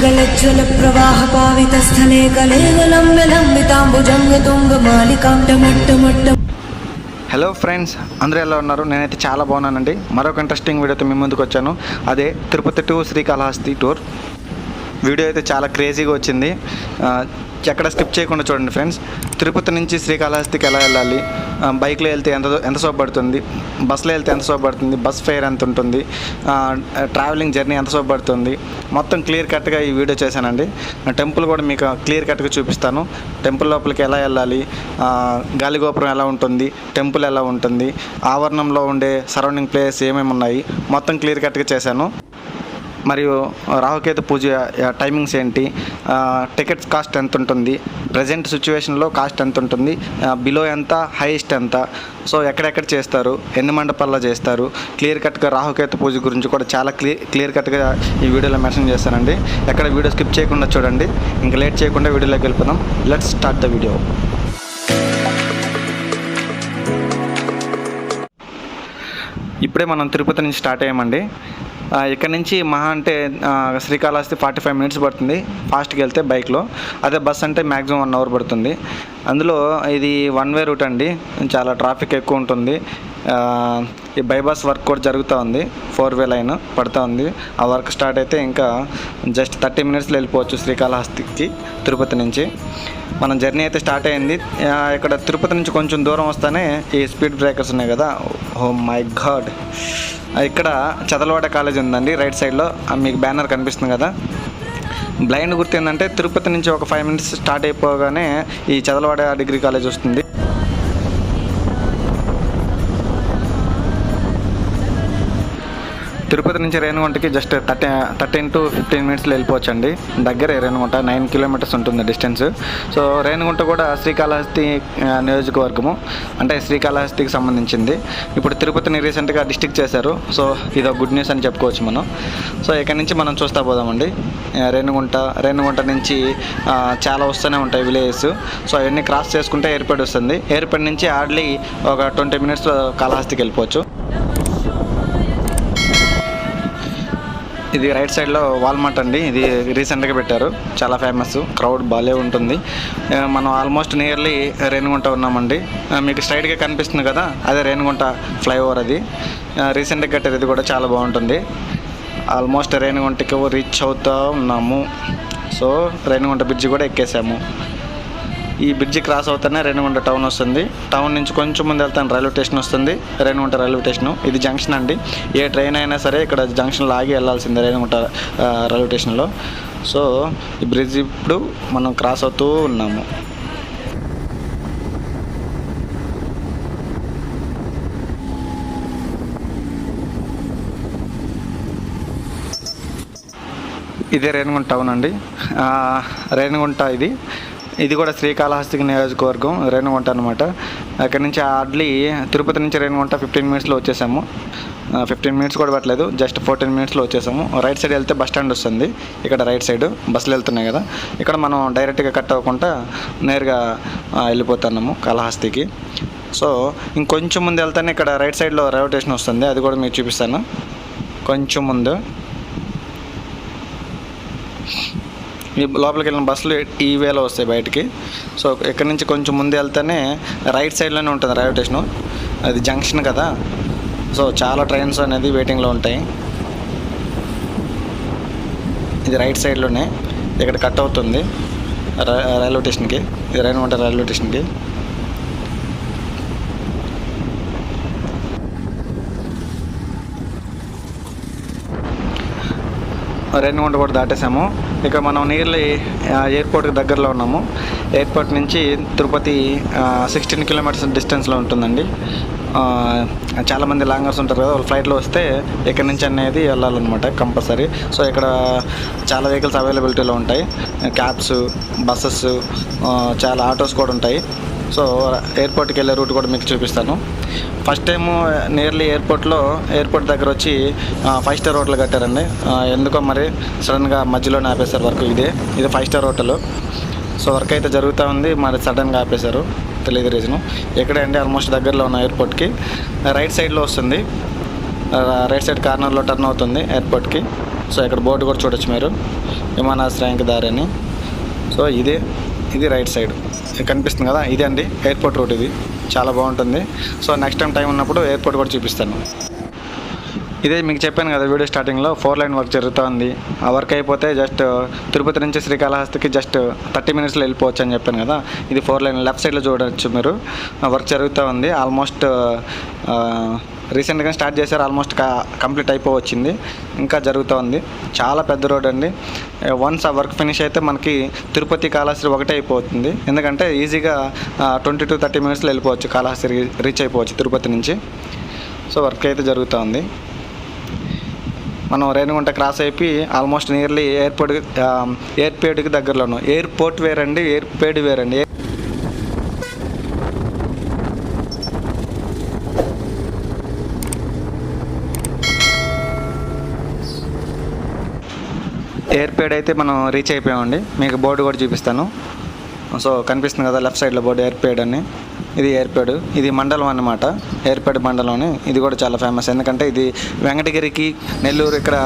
गलज्ज्वल प्रवाह पावितस्थले कलेवलम्ब्य लम्बिताम्बुजंग तुंग मालिकां टमट्टमट्ट. Hello friends, అందరూ ఎలా ఉన్నారు? నేనైతే చాలా బాగున్నానండి. మరొక ఇంట్రెస్టింగ్ వీడియోతో మీ ముందుకు వచ్చాను. అదే Tirupati to Srikalahasti tour. Video అయితే చాలా క్రేజీగా వచ్చింది. ఎక్కడ స్కిప్ చేయకుండా చూడండి ఫ్రెండ్స్. తిరుపతి నుంచి శ్రీకాళహస్తికి ఎలా వెళ్ళాలి, బైక్లో వెళ్తే ఎంత సేపు పడుతుంది, బస్సులో వెళ్తే ఎంత సేపు పడుతుంది, బస్ ఫేర్ ఎంత ఉంటుంది, ట్రావెలింగ్ జర్నీ ఎంత సేపు పడుతుంది, మొత్తం క్లియర్ కట్గా ఈ వీడియో చేశానండి. టెంపుల్ కూడా మీకు క్లియర్ కట్గా చూపిస్తాను. టెంపుల్ లోపలికి ఎలా వెళ్ళాలి, గాలిగోపురం ఎలా ఉంటుంది, టెంపుల్ ఎలా ఉంటుంది, ఆవరణంలో ఉండే సరౌండింగ్ ప్లేస్ ఏమేమి ఉన్నాయి, మొత్తం క్లియర్ కట్గా చేశాను. మరియు రాహుకేతు పూజ టైమింగ్స్ ఏంటి, టికెట్స్ కాస్ట్ ఎంత ఉంటుంది, ప్రజెంట్ సిచ్యువేషన్లో కాస్ట్ ఎంత ఉంటుంది, బిలో ఎంత, హైయెస్ట్ ఎంత, సో ఎక్కడెక్కడ చేస్తారు, ఎన్ని మండపాల్లో చేస్తారు, క్లియర్ కట్గా రాహుకేతు పూజ గురించి కూడా చాలా క్లియర్ కట్గా ఈ వీడియోలో మెన్షన్ చేస్తానండి. ఎక్కడ వీడియో స్కిప్ చేయకుండా చూడండి. ఇంకా లేట్ చేయకుండా వీడియోలోకి వెళ్ళిపోదాం. Let's start the video. ఇప్పుడే మనం తిరుపతి నుంచి స్టార్ట్ అయ్యామండి. ఇక్కడ నుంచి మహా అంటే శ్రీకాళహస్తి 45 మినిట్స్ పడుతుంది ఫాస్ట్కి వెళ్తే బైక్లో. అదే బస్ అంటే మ్యాక్సిమం 1 అవర్ పడుతుంది. అందులో ఇది 1 వే రూట్ అండి, చాలా ట్రాఫిక్ ఎక్కువ ఉంటుంది. ఈ బైపాస్ వర్క్ కూడా జరుగుతూ ఉంది, 4 వే లైన్ పడుతూ ఉంది. ఆ వర్క్ స్టార్ట్ అయితే ఇంకా జస్ట్ 30 మినిట్స్లో వెళ్ళిపోవచ్చు శ్రీకాళహస్తికి తిరుపతి నుంచి. మన జర్నీ అయితే స్టార్ట్ అయింది. ఇక్కడ తిరుపతి నుంచి కొంచెం దూరం వస్తేనే ఈ స్పీడ్ బ్రేకర్స్ ఉన్నాయి కదా. ఓ మై గాడ్, ఇక్కడ చదలవాడ కాలేజ్ ఉందండి రైట్ సైడ్లో, మీకు బ్యానర్ కనిపిస్తుంది కదా. బ్లైండ్ గుర్తు ఏంటంటే తిరుపతి నుంచి ఒక 5 మినిట్స్ స్టార్ట్ అయిపోగానే ఈ చదలవాడ డిగ్రీ కాలేజ్ వస్తుంది. తిరుపతి నుంచి రేణిగుంటకి జస్ట్ 13 to 15 మినిట్స్లో వెళ్ళిపోవచ్చు అండి. దగ్గరే రేణిగుంట, 9 కిలోమీటర్స్ ఉంటుంది డిస్టెన్స్. సో రేణిగుంట కూడా శ్రీకాళహస్తి నియోజకవర్గము, అంటే శ్రీకాళహస్తికి సంబంధించింది. ఇప్పుడు తిరుపతిని రీసెంట్గా డిస్ట్రిక్ట్ చేశారు. సో ఇది ఒక గుడ్ న్యూస్ అని చెప్పుకోవచ్చు మనం. సో ఇక్కడ నుంచి మనం చూస్తూ పోదామండి. రేణిగుంట నుంచి చాలా వస్తూనే ఉంటాయి విలేజెస్. సో అవన్నీ క్రాస్ చేసుకుంటే ఎయిర్పోర్ట్ వస్తుంది. ఎయిర్పోర్ట్ నుంచి హార్డ్లీ ఒక 20 మినిట్స్లో కాళహస్తికి వెళ్ళిపోవచ్చు. ఇది రైట్ సైడ్లో వాల్మార్ట్ అండి. ఇది రీసెంట్గా పెట్టారు, చాలా ఫేమస్, క్రౌడ్ బాగా ఉంటుంది. మనం ఆల్మోస్ట్ నియర్లీ రేణిగుంట ఉన్నామండి. మీకు స్ట్రైట్గా కనిపిస్తుంది కదా, అదే రేణిగుంట ఫ్లైఓవర్. అది రీసెంట్గా కట్టారు, ఇది కూడా చాలా బాగుంటుంది. ఆల్మోస్ట్ రేణిగుంటకి రీచ్ అవుతూ ఉన్నాము. సో రేణిగుంట బ్రిడ్జి కూడా ఎక్కేసాము. ఈ బ్రిడ్జి క్రాస్ అవుతానే రేణిగుంట టౌన్ వస్తుంది. టౌన్ నుంచి కొంచెం ముందు వెళ్తాను రైల్వే స్టేషన్ వస్తుంది, రేణిగుంట రైల్వే స్టేషను. ఇది జంక్షన్ అండి. ఏ ట్రైన్ అయినా సరే ఇక్కడ జంక్షన్లో ఆగి వెళ్ళాల్సిందే రేణిగుంట రైల్వే స్టేషన్లో. సో ఈ బ్రిడ్జ్ ఇప్పుడు మనం క్రాస్ అవుతూ ఉన్నాము. ఇదే రేణిగుంట టౌన్ అండి. రేణిగుంట ఇది కూడా శ్రీకాళహస్తికి నియోజకవర్గం రేణిగుంట అనమాట. అక్కడి నుంచి హార్డ్లీ తిరుపతి నుంచి రేణిగుంట 15 మినిట్స్లో వచ్చేసాము. 15 మినిట్స్ కూడా పట్టలేదు, జస్ట్ 14 మినిట్స్లో వచ్చేసాము. రైట్ సైడ్ వెళ్తే బస్ స్టాండ్ వస్తుంది. ఇక్కడ రైట్ సైడ్ బస్సులు వెళ్తున్నాయి కదా, ఇక్కడ మనం డైరెక్ట్గా కట్ అవ్వకుండా నేరుగా వెళ్ళిపోతున్నాము కాళహస్తికి. సో ఇంకొంచెం ముందు వెళ్తానే ఇక్కడ రైట్ సైడ్లో రైల్వే స్టేషన్ వస్తుంది, అది కూడా మీకు చూపిస్తాను. కొంచెం ముందు ఈ లోపలికి వెళ్ళిన బస్సులు ఈ వేలో వస్తాయి బయటికి. సో ఇక్కడ నుంచి కొంచెం ముందు వెళ్తేనే రైట్ సైడ్లోనే ఉంటుంది రైల్వే స్టేషను. అది జంక్షన్ కదా, సో చాలా ట్రైన్స్ అనేది వెయిటింగ్లో ఉంటాయి. ఇది రైట్ సైడ్లోనే ఇక్కడ కట్ అవుతుంది రైల్వే స్టేషన్కి, ఇది రేణిగుంట రైల్వే స్టేషన్కి. రేణిగుంట కూడా దాటేసాము. ఇక మనం నియర్లీ ఎయిర్పోర్ట్కి దగ్గరలో ఉన్నాము. ఎయిర్పోర్ట్ నుంచి తిరుపతి 16 కిలోమీటర్స్ డిస్టెన్స్లో ఉంటుందండి. చాలామంది లాంగర్స్ ఉంటారు కదా, వాళ్ళు ఫ్లైట్లో వస్తే ఇక్కడ నుంచి అనేది వెళ్ళాలన్నమాట కంపల్సరీ. సో ఇక్కడ చాలా వెహికల్స్ అవైలబిలిటీలో ఉంటాయి, క్యాబ్స్, బస్సెస్, చాలా ఆటోస్ కూడా ఉంటాయి. సో ఎయిర్పోర్ట్కి వెళ్ళే రూట్ కూడా మీకు చూపిస్తాను. ఫస్ట్ టైము నియర్లీ ఎయిర్పోర్ట్ దగ్గర వచ్చి 5 స్టార్ హోటల్ కట్టారండి. ఎందుకో మరి సడన్గా మధ్యలోనే ఆపేశారు వర్క్. ఇది 5 స్టార్ హోటల్. సో వర్క్ అయితే జరుగుతూ ఉంది, మరి సడన్గా ఆపేశారు, తెలియదు రీజను. ఎక్కడే అండి, ఆల్మోస్ట్ దగ్గరలో ఉన్న ఎయిర్పోర్ట్కి రైట్ సైడ్లో వస్తుంది. రైట్ సైడ్ కార్నర్లో టర్న్ అవుతుంది ఎయిర్పోర్ట్కి. సో ఇక్కడ బోర్డు కూడా చూడొచ్చు మీరు, విమానాశ్రయానికి దారి అని. సో ఇది రైట్ సైడ్ కనిపిస్తుంది కదా, ఇది అండి ఎయిర్పోర్ట్ రూట్. ఇది చాలా బాగుంటుంది. సో నెక్స్ట్ టైం ఉన్నప్పుడు ఎయిర్పోర్ట్ కూడా చూపిస్తాను. ఇదే మీకు చెప్పాను కదా వీడియో స్టార్టింగ్లో, 4 లైన్ వర్క్ జరుగుతుంది. ఆ వర్క్ అయిపోతే జస్ట్ తిరుపతి నుంచి శ్రీకాళహస్తికి జస్ట్ 30 మినిట్స్లో వెళ్ళిపోవచ్చు అని చెప్పాను కదా. ఇది 4 లైన్ లెఫ్ట్ సైడ్లో చూడవచ్చు మీరు, వర్క్ జరుగుతూ ఉంది. ఆల్మోస్ట్ రీసెంట్గా స్టార్ట్ చేశారు, ఆల్మోస్ట్ కంప్లీట్ అయిపోవచ్చింది, ఇంకా జరుగుతూ ఉంది. చాలా పెద్ద రోడ్ అండి. వన్స్ ఆ వర్క్ ఫినిష్ అయితే మనకి తిరుపతి కాళహస్తి ఒకటే అయిపోతుంది. ఎందుకంటే ఈజీగా 20 to 30 మినిట్స్లో వెళ్ళిపోవచ్చు, కాళహస్తి రీచ్ అయిపోవచ్చు తిరుపతి నుంచి. సో వర్క్ అయితే జరుగుతూ ఉంది. మనం రేణిగుంట క్రాస్ అయిపోయి ఆల్మోస్ట్ నియర్లీ ఎయిర్పోర్ట్కి దగ్గరలోను. ఎయిర్పోర్ట్ వేరండి, ఎయిర్పోర్ట్ వేరండి. ఎయిర్పోర్ట్ అయితే మనం రీచ్ అయిపోయామండి. మీకు బోర్డు కూడా చూపిస్తాను. సో కనిపిస్తుంది కదా లెఫ్ట్ సైడ్లో బోర్డు, ఎయిర్పోర్ట్ అని. ఇది ఎయిర్పోర్ట్, ఇది మండలం అన్నమాట, ఎయిర్పోర్ట్ మండలం అని. ఇది కూడా చాలా ఫేమస్, ఎందుకంటే ఇది వెంకటగిరికి, నెల్లూరు ఇక్కడ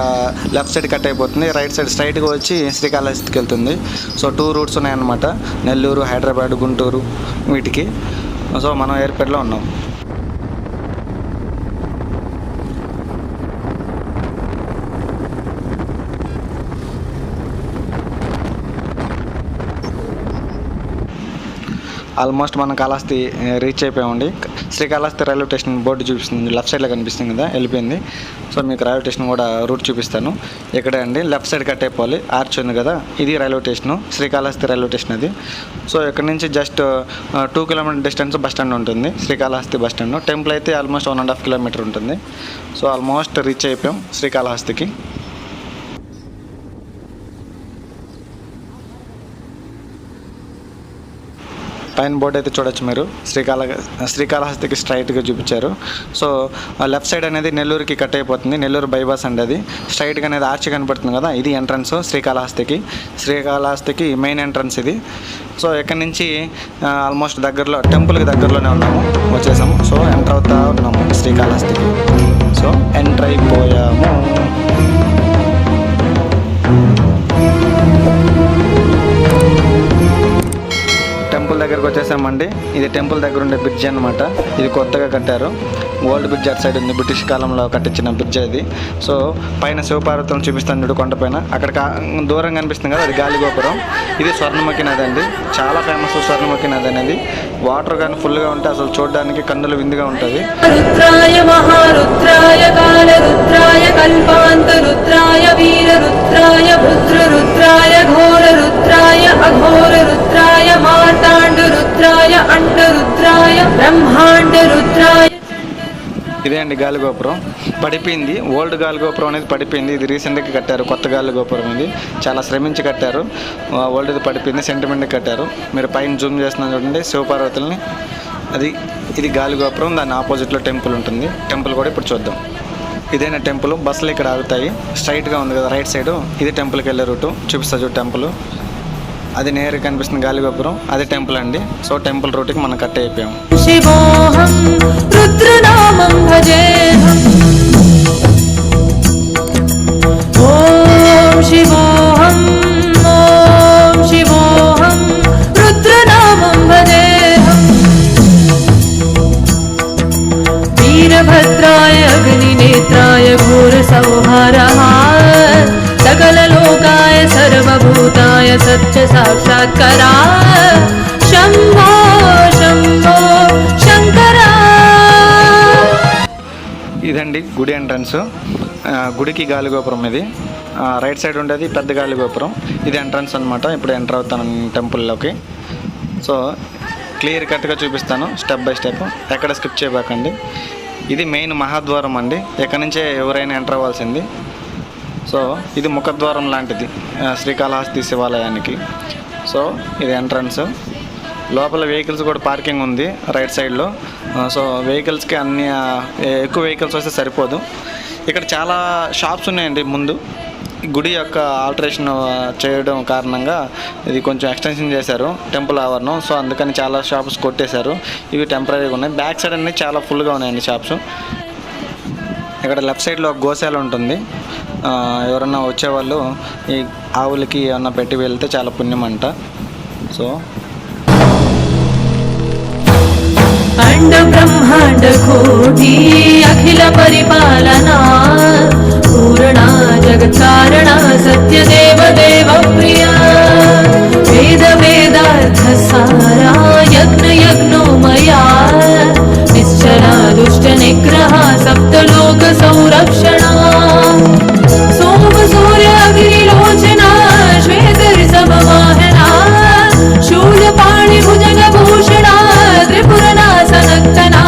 లెఫ్ట్ సైడ్ కట్ అయిపోతుంది, రైట్ సైడ్ స్ట్రైట్గా వచ్చి శ్రీకాళహస్తికి వెళ్తుంది. సో 2 రూట్స్ ఉన్నాయన్నమాట, నెల్లూరు, హైదరాబాద్, గుంటూరు వీటికి. సో మనం ఎయిర్పోర్ట్లో ఉన్నాం. ఆల్మోస్ట్ మనం కాళహస్తి రీచ్ అయిపోయామండి. శ్రీకాళహస్తి రైల్వే స్టేషన్ బోర్డు చూపిస్తుంది, లెఫ్ట్ సైడ్లో కనిపిస్తుంది కదా, వెళ్ళిపోయింది. సో మీకు రైల్వే స్టేషన్ కూడా రూట్ చూపిస్తాను. ఇక్కడే అండి లెఫ్ట్ సైడ్ కట్ అయిపోవాలి, ఆర్చ్ ఉంది కదా, ఇది railway station, Srikalahasti railway station అది. సో ఇక్కడ నుంచి just 2 kilometre distance bus stand ఉంటుంది, శ్రీకాళహస్తి బస్ స్టాండ్. టెంపుల్ అయితే ఆల్మోస్ట్ 1.5 కిలోమీటర్ ఉంటుంది. సో ఆల్మోస్ట్ రీచ్ అయిపోయాం శ్రీకాళహస్తికి. పైన బోర్డు అయితే చూడొచ్చు మీరు, శ్రీకాళహస్తికి స్ట్రైట్గా చూపించారు. సో లెఫ్ట్ సైడ్ అనేది నెల్లూరుకి కట్ అయిపోతుంది, నెల్లూరు బైపాస్ అండి అది. స్ట్రైట్గా అనేది ఆర్చ్ కనపడుతుంది కదా, ఇది ఎంట్రన్స్ శ్రీకాళహస్తికి మెయిన్ ఎంట్రన్స్ ఇది. సో ఇక్కడ నుంచి ఆల్మోస్ట్ టెంపుల్కి దగ్గరలోనే వచ్చేసాము. సో ఎంటర్ అవుతా ఉన్నాము శ్రీకాళహస్తికి. సో ఎంటర్ అయిపోయాము. టెంపుల్ దగ్గరకు వచ్చేసామండి. ఇది టెంపుల్ దగ్గర ఉండే బ్రిడ్జ్ అనమాట. ఇది కొత్తగా కట్టారు, ఓల్డ్ బ్రిడ్జ్ అటు సైడ్ ఉంది, బ్రిటిష్ కాలంలో కట్టించిన బ్రిడ్జ్ అది. సో పైన శివపార్వతులను చూపిస్తాను చూడు, కొండపైన అక్కడ దూరం కనిపిస్తుంది కదా, అది గాలిగోపురం. ఇది స్వర్ణముఖి నది అండి, చాలా ఫేమస్ స్వర్ణముఖి నది అనేది. వాటర్ కానీ ఫుల్గా ఉంటే అసలు చూడడానికి కన్నులు విందుగా ఉంటుంది. రుద్రాయ మహారుద్రాయ కాలరుద్రాయ కల్పాంత రుద్రాయ వీర రుద్రాయ భద్ర రుద్రాయ ఘోర రుద్రాయ అఘోర రుద్రాయ మార్తాండ రుద్రాయ అండ రుద్రాయ బ్రహ్మాండ రుద్రాయ. ఇదే అండి గాలిగోపురం, పడిపోయింది. ఓల్డ్ గాలిగోపురం అనేది పడిపోయింది, ఇది రీసెంట్గా కట్టారు. కొత్త గాలిగోపురం ఇది చాలా శ్రమించి కట్టారు. ఓల్డ్ది పడిపోయింది, సెంటిమెంట్కి కట్టారు. మీరు పైన జూమ్ చేస్తున్నారు చూడండి శివపార్వతుల్ని, ఇది గాలిగోపురం. దాని ఆపోజిట్లో టెంపుల్ ఉంటుంది. టెంపుల్ కూడా ఇప్పుడు చూద్దాం. ఇదేనా టెంపుల్, బస్సులు ఇక్కడ ఆగుతాయి. స్ట్రైట్గా ఉంది కదా రైట్ సైడ్, ఇది టెంపుల్కి వెళ్ళే రూటు. చూపిస్తా చూడు టెంపుల్, అది నేరుగా కనిపిస్తుంది గాలిగోపురం, అది టెంపుల్ అండి. సో టెంపుల్ రూట్కి మనం కట్ అయిపోయాం. శివోహం రుద్రనామం భజేహం, ఓం శివోహం రుద్రనామం భజేహం. వీరభద్రాయ అగ్నినేత్రాయ ఘోర సంహారః, सकललोकाय सर्वभूताय सत्य साक्षात्कारा, शंभो शंभो शंकरा. ఇదండి గుడి ఎంట్రన్స్. గుడికి గాలిగోపురం ఇది. రైట్ సైడ్ ఉండేది పెద్ద గాలిగోపురం, ఇది ఎంట్రన్స్ అనమాట. ఇప్పుడు ఎంటర్ అవుతాను టెంపుల్లోకి. సో క్లియర్ కట్గా చూపిస్తాను స్టెప్ బై స్టెప్, ఎక్కడ స్కిప్ చేయబాకండి. ఇది మెయిన్ మహాద్వారం అండి, ఎక్కడి నుంచే ఎవరైనా ఎంటర్ అవ్వాల్సింది. సో ఇది ముఖద్వారం లాంటిది శ్రీకాళహస్తి శివాలయానికి. సో ఇది ఎంట్రన్స్. లోపల వెహికల్స్ కూడా పార్కింగ్ ఉంది రైట్ సైడ్లో. సో వెహికల్స్కి అన్ని ఎక్కువ వెహికల్స్ వస్తే సరిపోదు. ఇక్కడ చాలా షాప్స్ ఉన్నాయండి. ముందు గుడి యొక్క ఆల్టరేషన్ చేయడం కారణంగా ఇది కొంచెం ఎక్స్టెన్షన్ చేశారు టెంపుల్ ఆవరణం. సో అందుకని చాలా షాప్స్ కొట్టేశారు, ఇవి టెంపరీగా ఉన్నాయి. బ్యాక్ సైడ్ అన్నీ చాలా ఫుల్గా ఉన్నాయండి షాప్స్. ఇక్కడ లెఫ్ట్ సైడ్లో ఒక గోశాల ఉంటుంది, ఎవరన్నా వచ్చేవాళ్ళు ఈ ఆవులకి ఏమన్నా పెట్టి వెళ్తే చాలా పుణ్యం అంట. సో अंड ब्रह्मांड कोटि अखिल परिपालना पूर्णा जगत् कारणा सत्य देव देव प्रिया वेद वेदार्थ सारा यज्ञ यज्ञोमया निश्चला दुष्ट निग्रह सप्तलोक संरक्षणा सोम सूर्य अग्निलोचना श्वेत ऋषभ वाहना शूलपाणि भुजग भूषणा त्रिपुरनाशनक्तना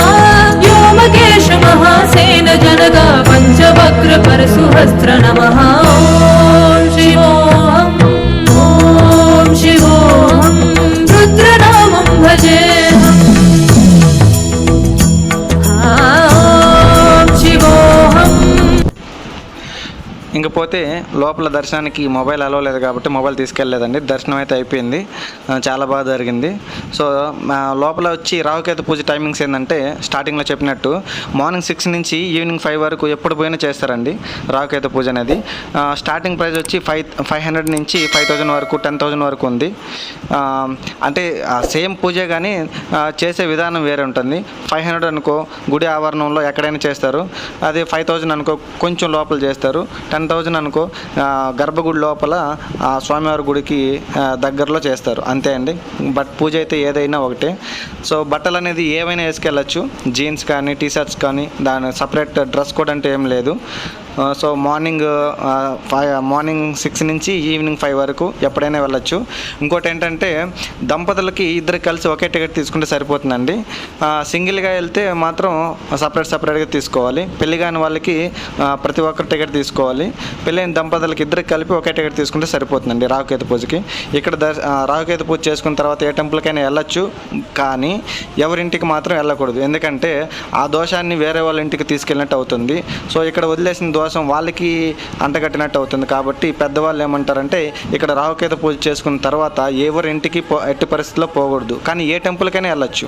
व्योमकेश महासेन जनगा पंचवक्र परशुहस्त्र नमः ॐ शिवोऽहम् ॐ शिवोऽहम् रुद्रनामं भजेऽहम् ॐ शिवोऽहम्. ఇంకపోతే లోపల దర్శనానికి మొబైల్ అలవ్ లేదు కాబట్టి మొబైల్ తీసుకెళ్ళలేదండి. దర్శనం అయితే అయిపోయింది, చాలా బాగా జరిగింది. సో లోపల వచ్చి రాహుకేతు పూజ టైమింగ్స్ ఏంటంటే స్టార్టింగ్లో చెప్పినట్టు మార్నింగ్ 6 నుంచి ఈవినింగ్ 5 వరకు ఎప్పుడు పోయినా చేస్తారండి రాహుకేతు పూజ అనేది. స్టార్టింగ్ ప్రైస్ వచ్చి 500 నుంచి 5000 వరకు 10,000 వరకు ఉంది. అంటే సేమ్ పూజే కానీ చేసే విధానం వేరే ఉంటుంది. 500 అనుకో గుడి ఆవరణంలో ఎక్కడైనా చేస్తారు, అదే 5000 అనుకో కొంచెం లోపల చేస్తారు, 10,000 అనుకో గర్భగుడి లోపల స్వామివారి గుడికి దగ్గరలో చేస్తారు, అంతే అండి. బట్ పూజ అయితే ఏదైనా ఒకటే. సో బట్టలు అనేది ఏవైనా వేసుకెళ్ళచ్చు, జీన్స్ కానీ టీషర్ట్స్ కానీ, దాని సపరేట్ డ్రెస్ కోడ్ అంటే ఏం లేదు. సో మార్నింగ్ 6 నుంచి ఈవినింగ్ 5 వరకు ఎప్పుడైనా వెళ్ళచ్చు. ఇంకోటి ఏంటంటే దంపతులకి ఇద్దరికి కలిసి ఒకే టికెట్ తీసుకుంటే సరిపోతుందండి. సింగిల్గా వెళ్తే మాత్రం సపరేట్గా తీసుకోవాలి. పెళ్లి కాని వాళ్ళకి ప్రతి ఒక్కరు టికెట్ తీసుకోవాలి. పెళ్ళైన దంపతులకి ఇద్దరికి కలిపి ఒకే టికెట్ తీసుకుంటే సరిపోతుందండి రాహుకేతు పూజకి. ఇక్కడ రాహుకేతు పూజ చేసుకున్న తర్వాత ఏ టెంపుల్కైనా వెళ్ళచ్చు, కానీ ఎవరింటికి మాత్రం వెళ్ళకూడదు. ఎందుకంటే ఆ దోషాన్ని వేరే వాళ్ళ ఇంటికి తీసుకెళ్ళినట్టు అవుతుంది. సో ఇక్కడ వదిలేసిన దోషం వాళ్ళకి అంటగట్టినట్టు అవుతుంది. కాబట్టి పెద్దవాళ్ళు ఏమంటారంటే ఇక్కడ రాహుకేతు పూజ చేసుకున్న తర్వాత ఎవరి ఇంటికి ఎట్టి పరిస్థితుల్లో పోకూడదు, కానీ ఏ టెంపుల్కైనా వెళ్ళచ్చు.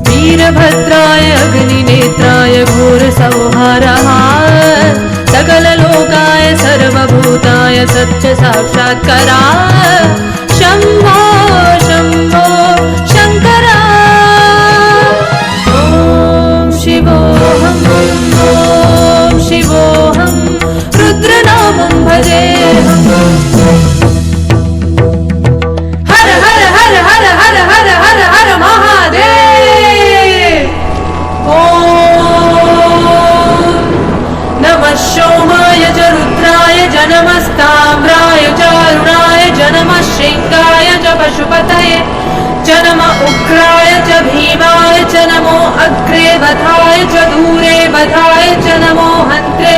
वीरभद्राय अग्निनेत्राय घोरसंहारः सकललोकाय सर्वभूताय सत्य साक्षात्करा शम्भो शम्भो शङ्करा ॐ शिवोऽहम् ॐ शिवोऽहम् रुद्रनामं भजेऽहम् हर हर हर हर हर हर हर हर महादेव नमः सोमाय च रुद्राय च नमस्ताम्राय च अरुणाय च नमः शृङ्गाय च पशुपतये च नमः उग्राय च भीमाय च नमो अग्रे वधाय च दूरे वधाय च नमो हन्त्रे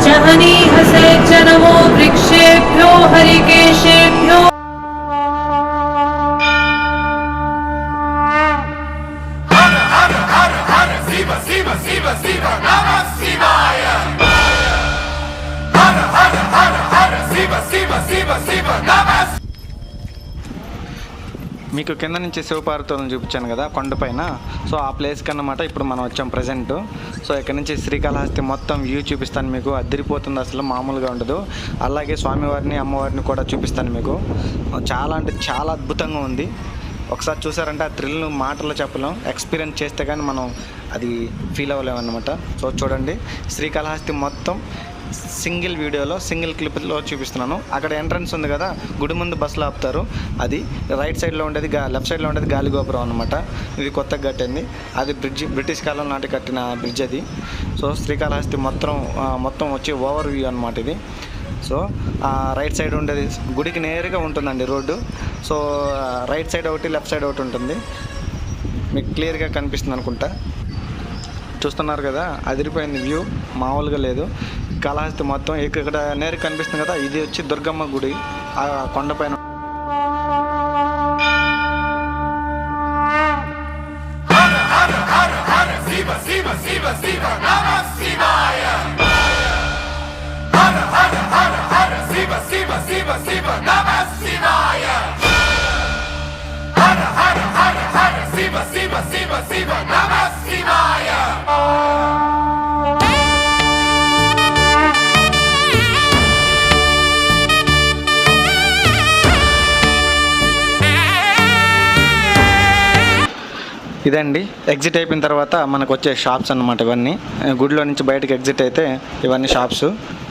च हनीहसे च नमो वृक्षेभ्यो हरिकेशेभ्यो మీకు కింద నుంచి శివపార్వతులను చూపించాను కదా కొండపైన. సో ఆ ప్లేస్కి అన్నమాట ఇప్పుడు మనం వచ్చాం ప్రజెంట్. సో ఇక్కడ నుంచి శ్రీకాళహస్తి మొత్తం వ్యూ చూపిస్తాను మీకు. అదిరిపోతుంది, అసలు మామూలుగా ఉండదు. అలాగే స్వామివారిని అమ్మవారిని కూడా చూపిస్తాను మీకు. చాలా అంటే చాలా అద్భుతంగా ఉంది. ఒకసారి చూసారంటే ఆ థ్రిల్ మాటల్లో చెప్పలేం, ఎక్స్పీరియన్స్ చేస్తే కానీ మనం అది ఫీల్ అవ్వలేమన్నమాట. సో చూడండి, శ్రీకాళహస్తి మొత్తం సింగిల్ వీడియోలో సింగిల్ క్లిప్లో చూపిస్తున్నాను. అక్కడ ఎంట్రన్స్ ఉంది కదా, గుడి ముందు బస్సులు ఆపుతారు, అది రైట్ సైడ్లో ఉండేది లెఫ్ట్ సైడ్లో ఉండేది గాలిగోపురం అనమాట. ఇది కొత్తగా కట్టింది, అది బ్రిడ్జ్, బ్రిటిష్ కాలం నాటి కట్టిన బ్రిడ్జ్ అది. సో శ్రీకాళహస్తి మొత్తం వచ్చి ఓవర్ వ్యూ అనమాట ఇది. సో రైట్ సైడ్ ఉండేది గుడికి నేరుగా ఉంటుందండి రోడ్డు. సో రైట్ సైడ్ ఒకటి, లెఫ్ట్ సైడ్ ఒకటి ఉంటుంది. మీకు క్లియర్గా కనిపిస్తుంది అనుకుంటా, చూస్తున్నారు కదా. అదిరిపోయింది వ్యూ, మామూలుగా లేదు. కాళహస్తి మొత్తం ఇక్కడ నేరు కనిపిస్తుంది కదా, ఇది వచ్చి దుర్గమ్మ గుడి ఆ కొండపైన. ఇదండి ఎగ్జిట్ అయిపోయిన తర్వాత మనకు వచ్చే షాప్స్ అన్నమాట. ఇవన్నీ గుడిలో నుంచి బయటకు ఎగ్జిట్ అయితే ఇవన్నీ షాప్స్.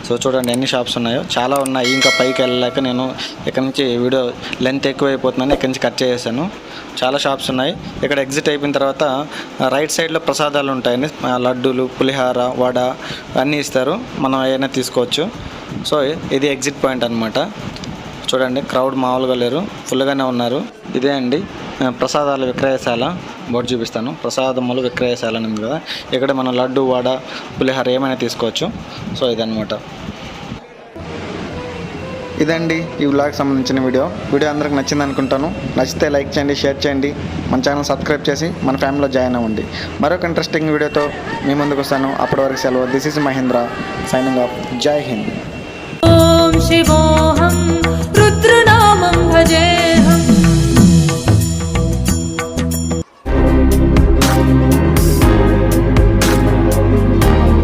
సో చూడండి ఎన్ని షాప్స్ ఉన్నాయో, చాలా ఉన్నాయి. ఇంకా పైకి వెళ్ళలేక నేను ఇక్కడ నుంచి వీడియో లెంత్ ఎక్కువైపోతుందని ఇక్కడ నుంచి కట్ చేసేసాను. చాలా షాప్స్ ఉన్నాయి. ఇక్కడ ఎగ్జిట్ అయిపోయిన తర్వాత రైట్ సైడ్లో ప్రసాదాలు ఉంటాయండి, లడ్డూలు, పులిహార, వడ అన్నీ ఇస్తారు, మనం ఏమైనా తీసుకోవచ్చు. సో ఇది ఎగ్జిట్ పాయింట్ అనమాట. చూడండి క్రౌడ్ మామూలుగా లేరు, ఫుల్గానే ఉన్నారు. ఇదే అండి ప్రసాదాల విక్రయశాల, బోర్డు చూపిస్తాను. ప్రసాదములు విక్రయశాల ఉంది కదా, ఇక్కడ మనం లడ్డు, వడ, పులిహార ఏమైనా తీసుకోవచ్చు. సో ఇదన్నమాట. ఇదండి ఈ వ్లాగ్కి సంబంధించిన వీడియో అందరికి నచ్చింది అనుకుంటాను. నచ్చితే లైక్ చేయండి, షేర్ చేయండి, మన ఛానల్ సబ్స్క్రైబ్ చేసి మన ఫ్యామిలీలో జాయిన్ అవ్వండి. మరొక ఇంట్రెస్టింగ్ వీడియోతో మీ ముందుకు వస్తాను. అప్పటి వరకు సెలవు. This is Mahendra signing off. Jai Hind. Om Shivoham